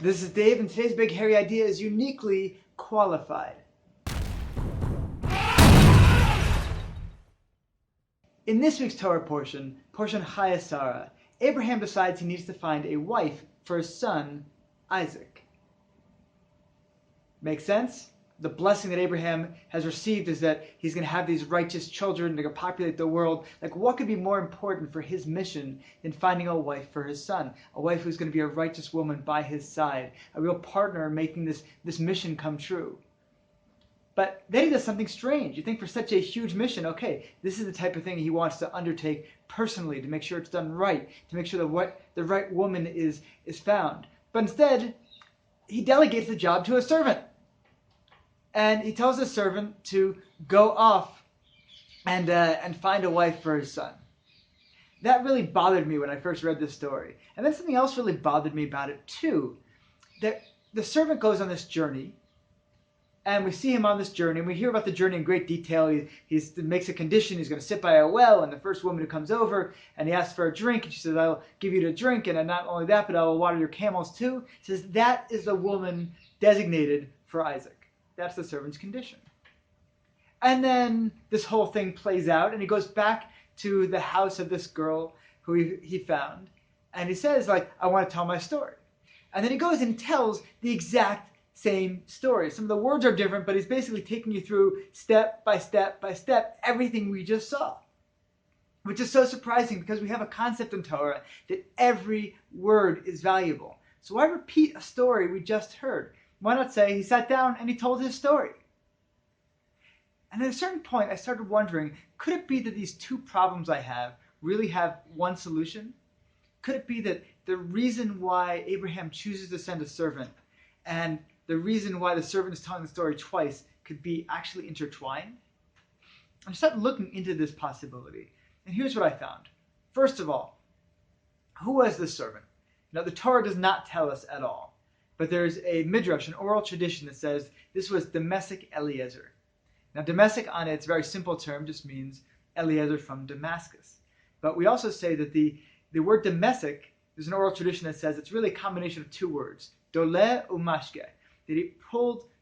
This is Dave, and today's big hairy idea is uniquely qualified. In this week's Torah portion Chayesara, Abraham decides he needs to find a wife for his son, Isaac. Make sense? The blessing that Abraham has received is that he's going to have these righteous children that are going to populate the world. Like, what could be more important for his mission than finding a wife for his son? A wife who's going to be a righteous woman by his side, a real partner in making this mission come true. But then he does something strange. You think for such a huge mission, okay, this is the type of thing he wants to undertake personally to make sure it's done right, to make sure that the right woman is found. But instead, he delegates the job to a servant. And he tells his servant to go off and find a wife for his son. That really bothered me when I first read this story. And then something else really bothered me about it too. That the servant goes on this journey, and we see him on this journey, and we hear about the journey in great detail. He makes a condition, he's going to sit by a well, and the first woman who comes over, and he asks for a drink, and she says, I'll give you a drink, and not only that, but I will water your camels too. He says, that is the woman designated for Isaac. That's the servant's condition. And then this whole thing plays out, and he goes back to the house of this girl who he found, and he says, I want to tell my story. And then he goes and tells the exact same story. Some of the words are different, but he's basically taking you through step by step by step everything we just saw. Which is so surprising because we have a concept in Torah that every word is valuable. So why repeat a story we just heard? Why not say he sat down and he told his story? And at a certain point, I started wondering, could it be that these two problems I have really have one solution? Could it be that the reason why Abraham chooses to send a servant and the reason why the servant is telling the story twice could be actually intertwined? I started looking into this possibility, and here's what I found. First of all, who was this servant? Now, the Torah does not tell us at all. But there's a midrash, an oral tradition that says this was Damascus Eliezer. Now, Damascus on its very simple term just means Eliezer from Damascus. But we also say that the word Damascus, there's an oral tradition that says it's really a combination of two words, dole umashke. That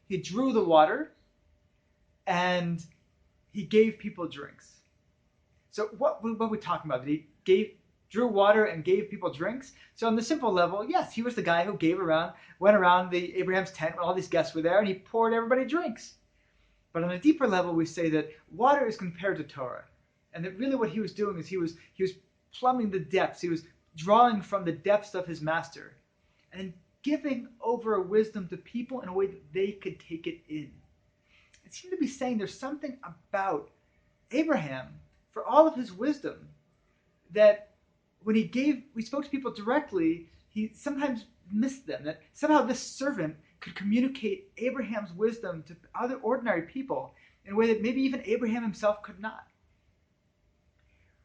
he drew the water and he gave people drinks. So what are we talking about? That he drew water and gave people drinks? So on the simple level, yes, he was the guy who went around the Abraham's tent when all these guests were there, and he poured everybody drinks. But on a deeper level, we say that water is compared to Torah, and that really what he was doing is he was plumbing the depths. He was drawing from the depths of his master, and giving over wisdom to people in a way that they could take it in. It seemed to be saying there's something about Abraham, for all of his wisdom, that when we spoke to people directly, he sometimes missed them. That somehow this servant could communicate Abraham's wisdom to other ordinary people in a way that maybe even Abraham himself could not.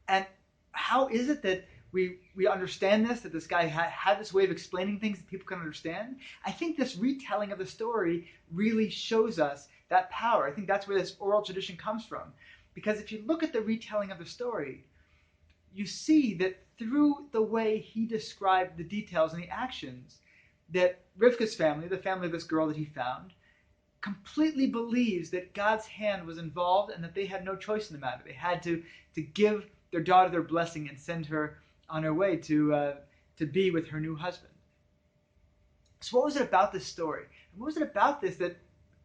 And how is it that we understand this, that this guy had this way of explaining things that people can understand? I think this retelling of the story really shows us that power. I think that's where this oral tradition comes from. Because if you look at the retelling of the story, you see that through the way he described the details and the actions, that Rivka's family, the family of this girl that he found, completely believes that God's hand was involved and that they had no choice in the matter. They had to give their daughter their blessing and send her on her way to be with her new husband. So what was it about this story? And what was it about this that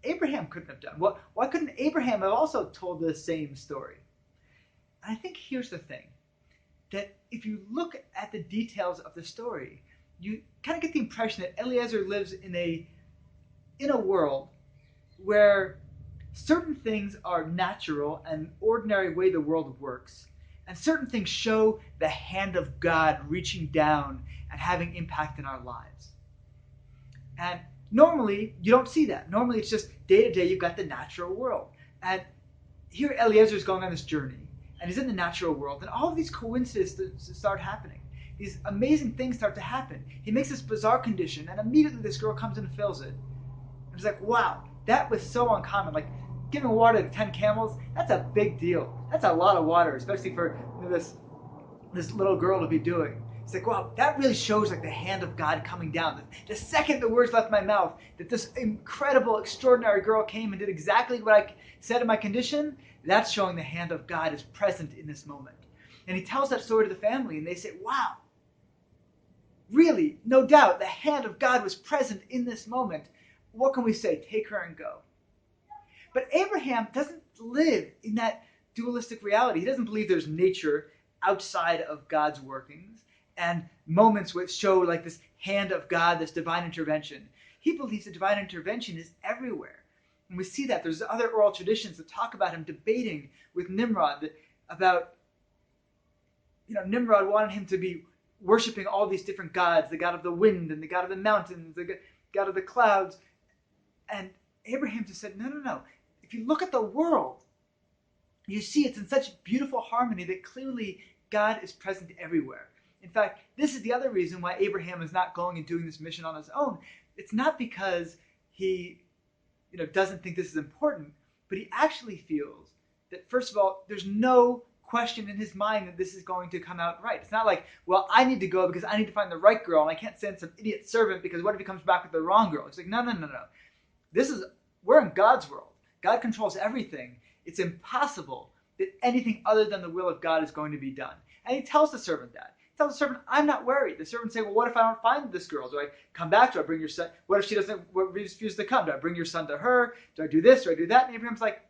Abraham couldn't have done? Why couldn't Abraham have also told the same story? And I think here's the thing. That if you look at the details of the story, you kind of get the impression that Eliezer lives in a world where certain things are natural and ordinary way the world works, and certain things show the hand of God reaching down and having impact in our lives. And normally, you don't see that. Normally, it's just day to day, you've got the natural world. And here Eliezer is going on this journey. And he's in the natural world, and all of these coincidences start happening. These amazing things start to happen. He makes this bizarre condition, and immediately this girl comes in and fills it. And he's like, wow, that was so uncommon. Like, giving water to 10 camels, that's a big deal. That's a lot of water, especially for this little girl to be doing. It's like, wow, that really shows like the hand of God coming down. The second the words left my mouth, that this incredible, extraordinary girl came and did exactly what I said in my condition, that's showing the hand of God is present in this moment. And he tells that story to the family, and they say, wow, really, no doubt, the hand of God was present in this moment. What can we say? Take her and go. But Abraham doesn't live in that dualistic reality. He doesn't believe there's nature outside of God's workings and moments which show like this hand of God, this divine intervention. He believes the divine intervention is everywhere. And we see that. There's other oral traditions that talk about him debating with Nimrod about, Nimrod wanted him to be worshiping all these different gods, the god of the wind and the god of the mountains, the god of the clouds. And Abraham just said, no. If you look at the world, you see it's in such beautiful harmony that clearly God is present everywhere. In fact, this is the other reason why Abraham is not going and doing this mission on his own. It's not because he doesn't think this is important, but he actually feels that, first of all, there's no question in his mind that this is going to come out right. It's not like, well, I need to go because I need to find the right girl, and I can't send some idiot servant because what if he comes back with the wrong girl? It's like, no. We're in God's world. God controls everything. It's impossible that anything other than the will of God is going to be done. And he tells the servant that. He tells the servant, I'm not worried. The servant say, well, what if I don't find this girl? Do I come back? Do I bring your son? What if she doesn't refuse to come? Do I bring your son to her? Do I do this? Do I do that? And Abraham's like,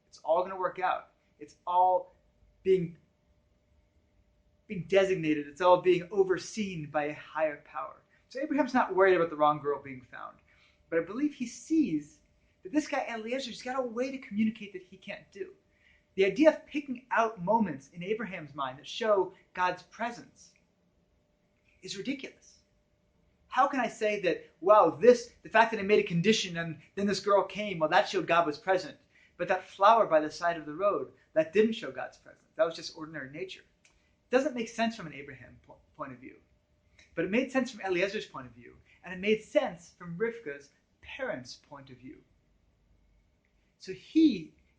it's all going to work out. It's all being designated. It's all being overseen by a higher power. So Abraham's not worried about the wrong girl being found. But I believe he sees that this guy Eliezer's got a way to communicate that he can't do. The idea of picking out moments in Abraham's mind that show God's presence is ridiculous. How can I say that, wow, the fact that I made a condition and then this girl came, well, that showed God was present. But that flower by the side of the road, that didn't show God's presence. That was just ordinary nature. It doesn't make sense from an Abraham point of view. But it made sense from Eliezer's point of view. And it made sense from Rivka's parents' point of view. So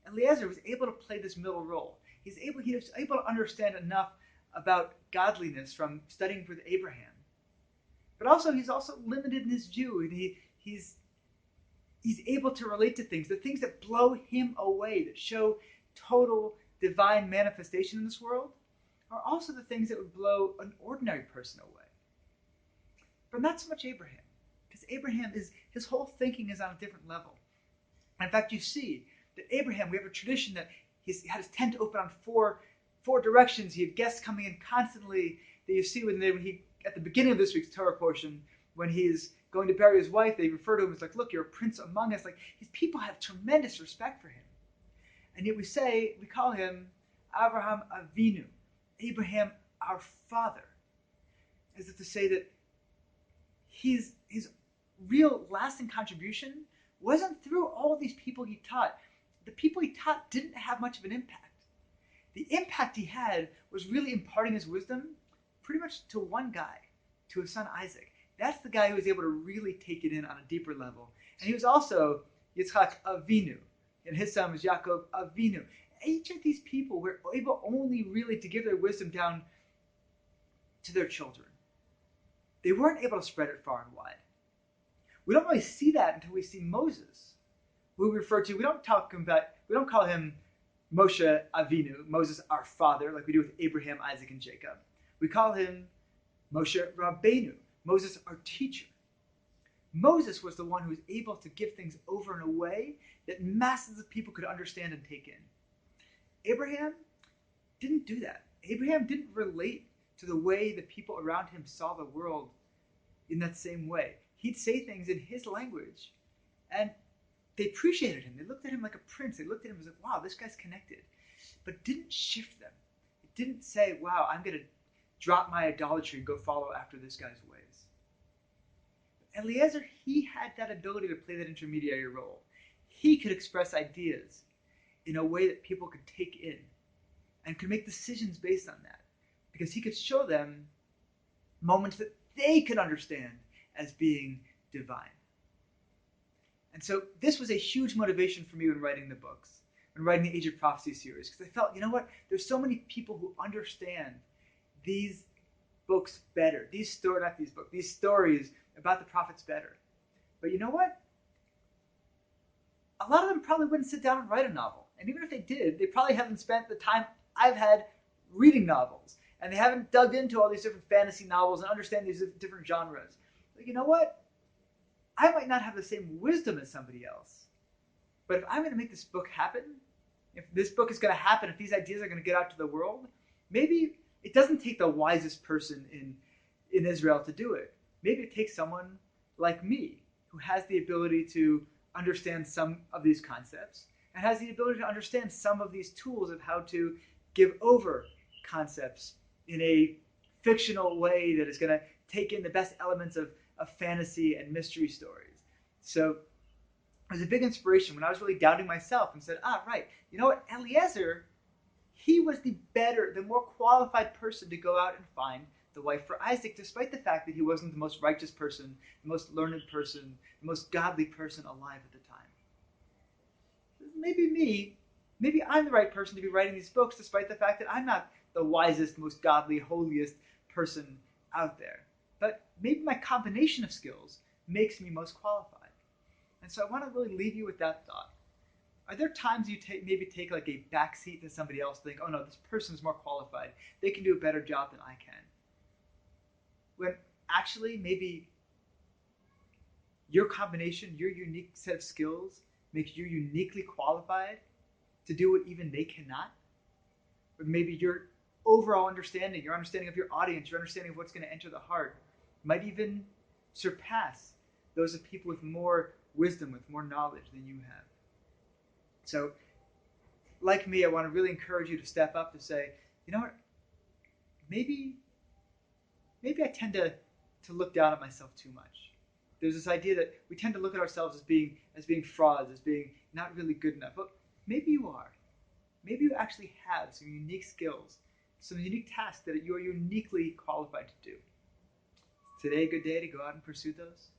Eliezer was able to play this middle role. He was able to understand enough about godliness from studying with Abraham. But also, he's also limited in his view. He's able to relate to things, the things that blow him away, that show total divine manifestation in this world, are also the things that would blow an ordinary person away. But not so much Abraham, because Abraham his whole thinking is on a different level. And in fact, you see that Abraham, we have a tradition that he had his tent open on four directions. He had guests coming in constantly. That you see when he, at the beginning of this week's Torah portion, when he's going to bury his wife, they refer to him as like, look, you're a prince among us. Like, his people have tremendous respect for him. And yet we call him Abraham Avinu, Abraham our father, as if to say that his real lasting contribution wasn't through all of these people he taught. The people he taught didn't have much of an impact. The impact he had was really imparting his wisdom pretty much to one guy, to his son Isaac. That's the guy who was able to really take it in on a deeper level. And he was also Yitzchak Avinu, and his son was Yaakov Avinu. Each of these people were able only really to give their wisdom down to their children. They weren't able to spread it far and wide. We don't really see that until we see Moses, who we don't call him Moshe Avinu, Moses our father, like we do with Abraham, Isaac, and Jacob. We call him Moshe Rabbeinu, Moses our teacher. Moses was the one who was able to give things over in a way that masses of people could understand and take in. Abraham didn't do that. Abraham didn't relate to the way the people around him saw the world in that same way. He'd say things in his language, and they appreciated him. They looked at him like a prince. They looked at him and was like, wow, this guy's connected. But didn't shift them. It didn't say, wow, I'm going to drop my idolatry and go follow after this guy's ways. But Eliezer, he had that ability to play that intermediary role. He could express ideas in a way that people could take in and could make decisions based on that, because he could show them moments that they could understand as being divine. And so this was a huge motivation for me when writing the books, when writing the Age of Prophecy series, because I felt, you know what, there's so many people who understand these books better. These stories about the prophets better. But you know what? A lot of them probably wouldn't sit down and write a novel. And even if they did, they probably haven't spent the time I've had reading novels. And they haven't dug into all these different fantasy novels and understand these different genres. But you know what? I might not have the same wisdom as somebody else. But if I'm going to make this book happen, if this book is going to happen, if these ideas are going to get out to the world, maybe it doesn't take the wisest person in Israel to do it. Maybe it takes someone like me who has the ability to understand some of these concepts and has the ability to understand some of these tools of how to give over concepts in a fictional way that is going to take in the best elements of fantasy and mystery stories. So it was a big inspiration when I was really doubting myself and said, right, you know what, Eliezer, he was the more qualified person to go out and find the wife for Isaac, despite the fact that he wasn't the most righteous person, the most learned person, the most godly person alive at the time. Maybe I'm the right person to be writing these books, despite the fact that I'm not the wisest, most godly, holiest person out there. But maybe my combination of skills makes me most qualified. And so I want to really leave you with that thought. Are there times you maybe take like a backseat to somebody else, think, oh no, this person's more qualified. They can do a better job than I can. When actually maybe your combination, your unique set of skills makes you uniquely qualified to do what even they cannot. Or maybe your overall understanding, your understanding of your audience, your understanding of what's going to enter the heart might even surpass those of people with more wisdom, with more knowledge than you have. So, like me, I want to really encourage you to step up to say, you know what, maybe I tend to look down at myself too much. There's this idea that we tend to look at ourselves as being frauds, as being not really good enough. But maybe you are. Maybe you actually have some unique skills, some unique tasks that you are uniquely qualified to do. Is today a good day to go out and pursue those?